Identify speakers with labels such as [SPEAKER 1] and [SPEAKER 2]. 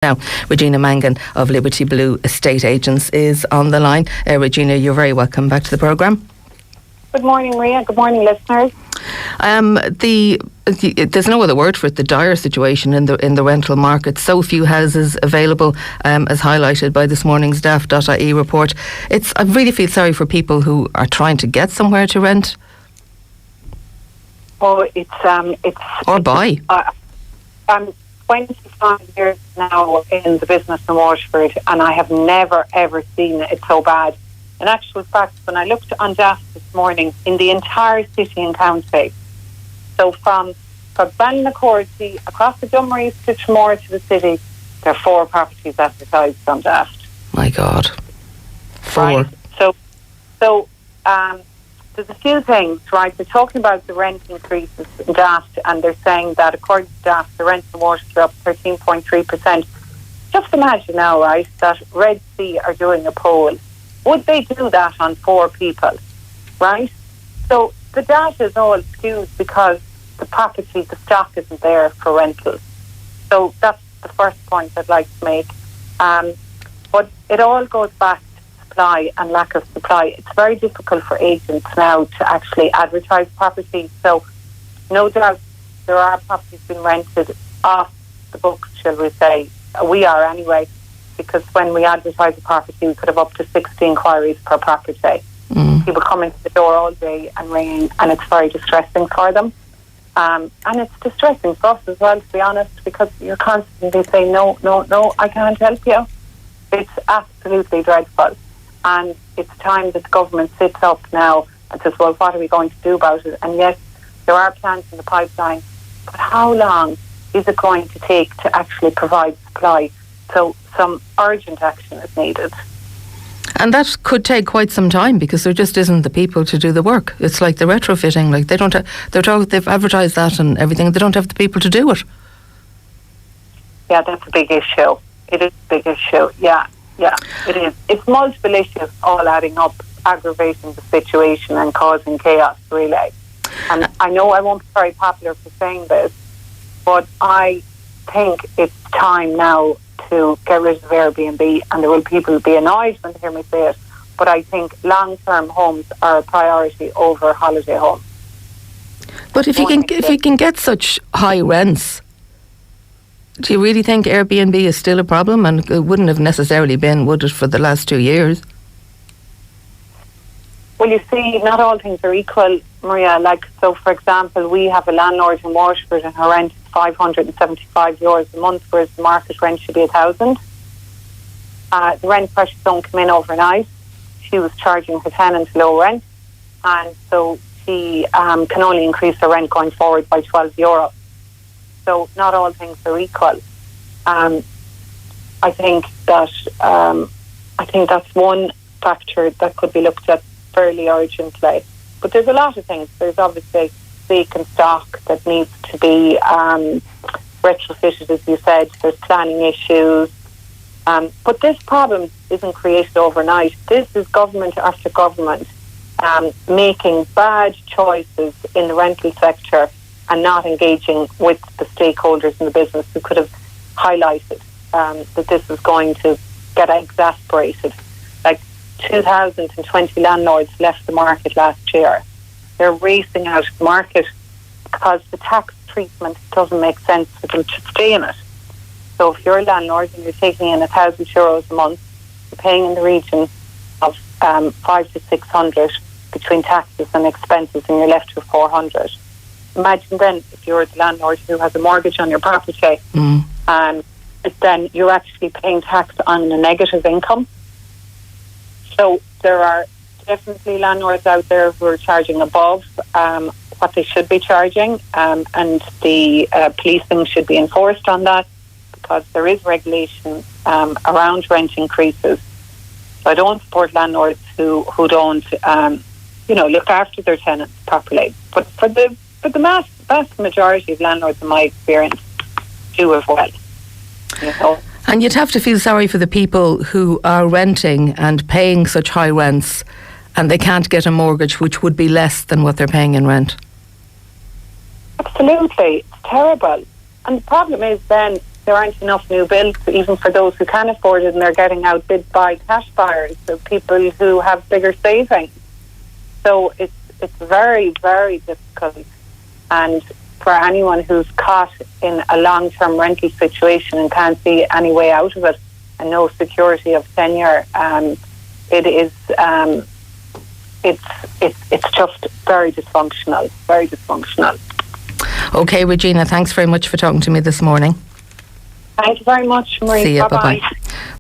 [SPEAKER 1] Now, Regina McCann of Liberty Blue Estate Agents is on the line. Regina, you're very welcome back to the programme.
[SPEAKER 2] Good morning, Maria. Good morning, listeners.
[SPEAKER 1] There's no other word for it. The dire situation in the rental market. So few houses available, as highlighted by this morning's Daft.ie report. I really feel sorry for people who are trying to get somewhere to rent.
[SPEAKER 2] Oh,
[SPEAKER 1] or buy.
[SPEAKER 2] I'm 25 years now in the business in Waterford, and I have never ever seen it so bad. In actual fact, when I looked on Daft this morning, in the entire city and county, so from Ballinaccorty across the Dummeries to Tramore to the city, there are 4 properties advertised on Daft.
[SPEAKER 1] My God, 4.
[SPEAKER 2] Right? So there's a few things, right? They're talking about the rent increases in Daft, and they're saying that according to Daft, the rent in Waterford are up 13.3%. Just imagine now, right, that Red Sea are doing a poll. Would they do that on 4 people, right? So the data is all skewed because the stock isn't there for rentals. So that's the first point I'd like to make. But it all goes back to supply and lack of supply. It's very difficult for agents now to actually advertise properties. So no doubt there are properties being rented off the books, shall we say. We are anyway, because when we advertise a property, we could have up to 60 inquiries per property. People coming to the door all day and ringing, and it's very distressing for them. And it's distressing for us as well, to be honest, because you're constantly saying, no, I can't help you. It's absolutely dreadful. And it's time that the government sits up now and says, well, what are we going to do about it? And yes, there are plans in the pipeline, but how long is it going to take to actually provide supply? So some urgent action is needed.
[SPEAKER 1] And that could take quite some time because there just isn't the people to do the work. It's like the retrofitting. Like they've advertised that and everything. They don't have the people to do it.
[SPEAKER 2] Yeah, that's a big issue. It is a big issue. Yeah, it is. It's multiple issues all adding up, aggravating the situation and causing chaos, really. And I know I won't be very popular for saying this, but I think it's time now to get rid of Airbnb, and there will people be annoyed when they hear me say it, but I think long-term homes are a priority over holiday homes.
[SPEAKER 1] But if you can get such high rents, do you really think Airbnb is still a problem? And it wouldn't have necessarily been, would it, for the last 2 years?
[SPEAKER 2] Well, you see, not all things are equal, Maria. Like, so for example, we have a landlord in Waterford and her rent is €575 a month, whereas the market rent should be $1,000. The rent pressures don't come in overnight. She was charging her tenants low rent, and so she can only increase her rent going forward by €12. So not all things are equal. I think that's one factor that could be looked at fairly urgently. But there's a lot of things. There's obviously vacant stock that needs to be retrofitted, as you said. There's planning issues. But this problem isn't created overnight. This is government after government making bad choices in the rental sector and not engaging with the stakeholders in the business who could have highlighted that this is going to get exasperated. Like 2,020 landlords left the market last year. They're racing out of the market because the tax treatment doesn't make sense for them to stay in it. So if you're a landlord and you're taking in €1,000 a month, you're paying in the region of 500 to 600 between taxes and expenses, and you're left with 400. Imagine then if you're the landlord who has a mortgage on your property, then you're actually paying tax on a negative income. So there are definitely landlords out there who are charging above what they should be charging, and the policing should be enforced on that because there is regulation around rent increases. So I don't support landlords who don't look after their tenants properly. But for the vast majority of landlords, in my experience, do as well. You know?
[SPEAKER 1] And you'd have to feel sorry for the people who are renting and paying such high rents and they can't get a mortgage which would be less than what they're paying in rent.
[SPEAKER 2] Absolutely. It's terrible. And the problem is then there aren't enough new builds, even for those who can afford it, and they're getting outbid by cash buyers, so people who have bigger savings. So it's very, very difficult. And for anyone who's caught in a long-term rental situation and can't see any way out of it, and no security of tenure, it is it's just very dysfunctional. Very dysfunctional.
[SPEAKER 1] Okay, Regina, thanks very much for talking to me this morning.
[SPEAKER 2] Thank you very much, Marie.
[SPEAKER 1] See you.
[SPEAKER 2] Bye-bye.
[SPEAKER 1] Bye-bye.